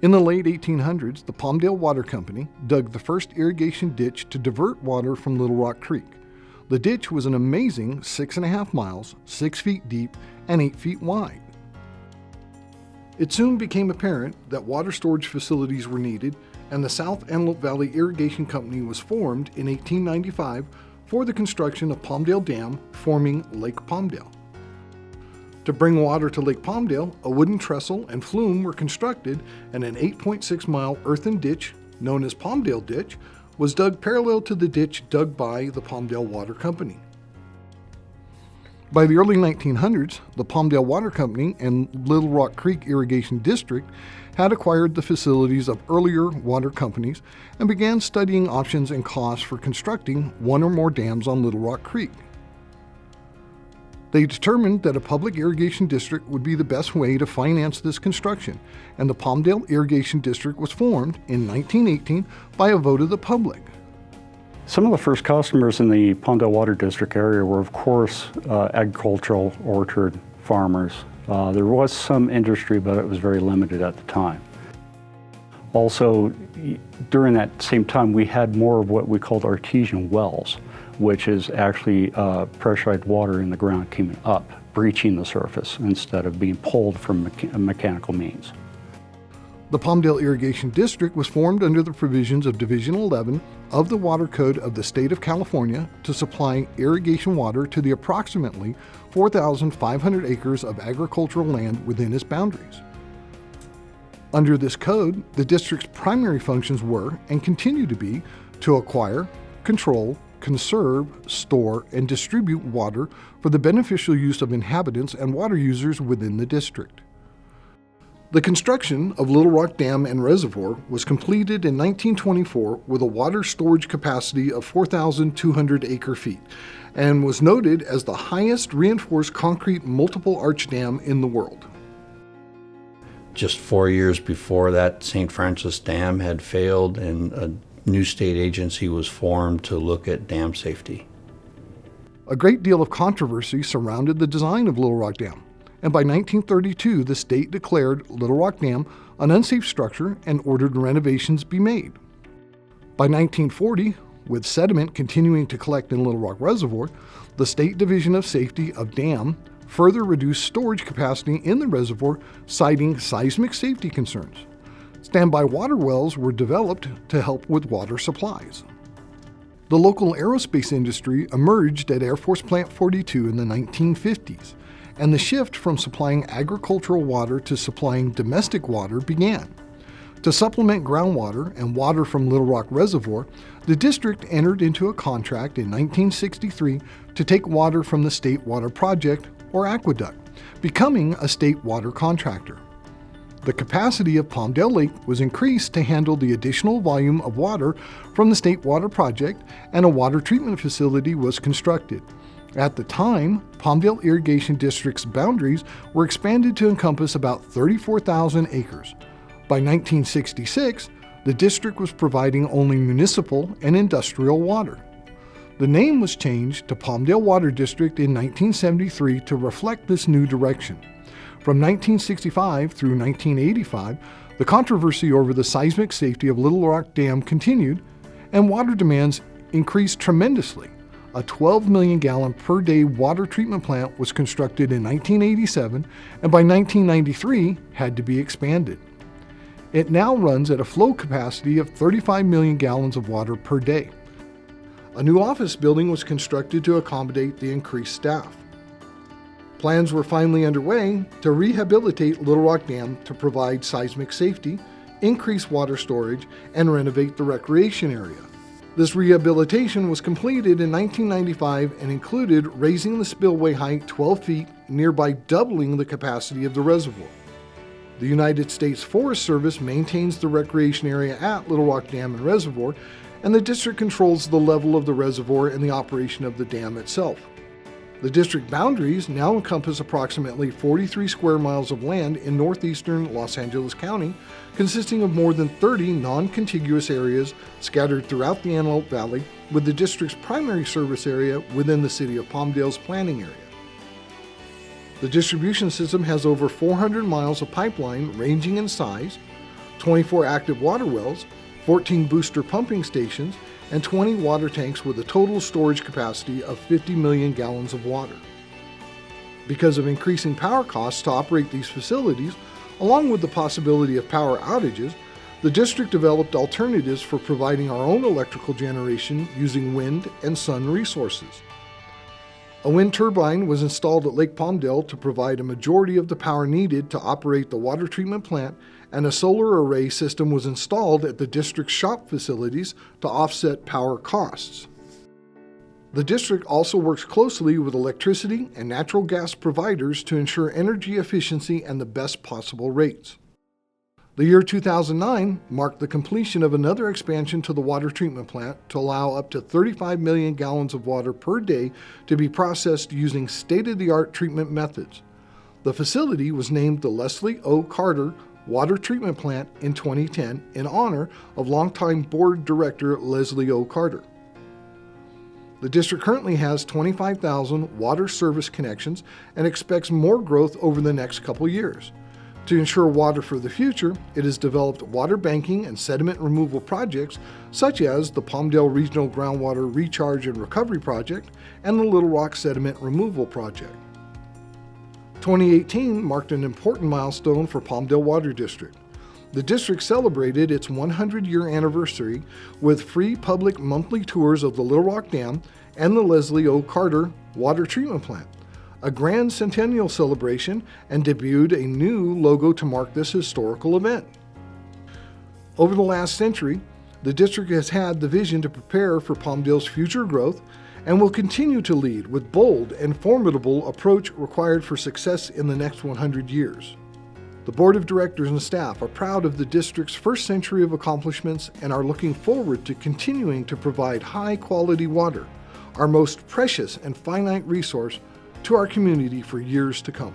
In the late 1800s, the Palmdale Water Company dug the first irrigation ditch to divert water from Little Rock Creek. The ditch was an amazing 6.5 miles, 6 feet deep, and 8 feet wide. It soon became apparent that water storage facilities were needed, and the South Antelope Valley Irrigation Company was formed in 1895 for the construction of Palmdale Dam, forming Lake Palmdale. To bring water to Lake Palmdale, a wooden trestle and flume were constructed, and an 8.6-mile earthen ditch, known as Palmdale Ditch, was dug parallel to the ditch dug by the Palmdale Water Company. By the early 1900s, the Palmdale Water Company and Little Rock Creek Irrigation District had acquired the facilities of earlier water companies and began studying options and costs for constructing one or more dams on Little Rock Creek. They determined that a public irrigation district would be the best way to finance this construction, and the Palmdale Irrigation District was formed in 1918 by a vote of the public. Some of the first customers in the Palmdale Water District area were, of course, agricultural orchard farmers. There was some industry, but it was very limited at the time. Also, during that same time, we had more of what we called artesian wells, which is actually pressurized water in the ground coming up, breaching the surface instead of being pulled from mechanical means. The Palmdale Irrigation District was formed under the provisions of Division 11 of the Water Code of the State of California to supply irrigation water to the approximately 4,500 acres of agricultural land within its boundaries. Under this code, the district's primary functions were, and continue to be, to acquire, control, conserve, store, and distribute water for the beneficial use of inhabitants and water users within the district. The construction of Little Rock Dam and Reservoir was completed in 1924 with a water storage capacity of 4,200 acre-feet and was noted as the highest reinforced concrete multiple arch dam in the world. Just 4 years before that, St. Francis Dam had failed and a new state agency was formed to look at dam safety. A great deal of controversy surrounded the design of Little Rock Dam, and by 1932 the state declared Little Rock Dam an unsafe structure and ordered renovations be made. By 1940, with sediment continuing to collect in Little Rock Reservoir, the State Division of Safety of Dam further reduced storage capacity in the reservoir, citing seismic safety concerns. Standby water wells were developed to help with water supplies. The local aerospace industry emerged at Air Force Plant 42 in the 1950s, and the shift from supplying agricultural water to supplying domestic water began. To supplement groundwater and water from Little Rock Reservoir, the district entered into a contract in 1963 to take water from the State Water Project, or Aqueduct, becoming a state water contractor. The capacity of Palmdale Lake was increased to handle the additional volume of water from the State Water Project, and a water treatment facility was constructed. At the time, Palmdale Irrigation District's boundaries were expanded to encompass about 34,000 acres. By 1966, the district was providing only municipal and industrial water. The name was changed to Palmdale Water District in 1973 to reflect this new direction. From 1965 through 1985, the controversy over the seismic safety of Little Rock Dam continued, and water demands increased tremendously. A 12 million gallon per day water treatment plant was constructed in 1987, and by 1993 had to be expanded. It now runs at a flow capacity of 35 million gallons of water per day. A new office building was constructed to accommodate the increased staff. Plans were finally underway to rehabilitate Little Rock Dam to provide seismic safety, increase water storage, and renovate the recreation area. This rehabilitation was completed in 1995 and included raising the spillway height 12 feet, nearby doubling the capacity of the reservoir. The United States Forest Service maintains the recreation area at Little Rock Dam and Reservoir, and the district controls the level of the reservoir and the operation of the dam itself. The district boundaries now encompass approximately 43 square miles of land in northeastern Los Angeles County, consisting of more than 30 non-contiguous areas scattered throughout the Antelope Valley, with the district's primary service area within the city of Palmdale's planning area. The distribution system has over 400 miles of pipeline ranging in size 24 active water wells, 14 booster pumping stations, and 20 water tanks with a total storage capacity of 50 million gallons of water. Because of increasing power costs to operate these facilities, along with the possibility of power outages, the district developed alternatives for providing our own electrical generation using wind and sun resources. A wind turbine was installed at Lake Palmdale to provide a majority of the power needed to operate the water treatment plant, and a solar array system was installed at the district's shop facilities to offset power costs. The district also works closely with electricity and natural gas providers to ensure energy efficiency and the best possible rates. The year 2009 marked the completion of another expansion to the water treatment plant to allow up to 35 million gallons of water per day to be processed using state-of-the-art treatment methods. The facility was named the Leslie O. Carter Water Treatment Plant in 2010 in honor of longtime board director Leslie O. Carter. The district currently has 25,000 water service connections and expects more growth over the next couple years. To ensure water for the future, it has developed water banking and sediment removal projects such as the Palmdale Regional Groundwater Recharge and Recovery Project and the Little Rock Sediment Removal Project. 2018 marked an important milestone for Palmdale Water District. The district celebrated its 100-year anniversary with free public monthly tours of the Little Rock Dam and the Leslie O. Carter Water Treatment Plant, a grand centennial celebration, and debuted a new logo to mark this historical event. Over the last century, the district has had the vision to prepare for Palmdale's future growth and will continue to lead with bold and formidable approach required for success in the next 100 years. The Board of Directors and staff are proud of the district's first century of accomplishments and are looking forward to continuing to provide high-quality water, our most precious and finite resource, to our community for years to come.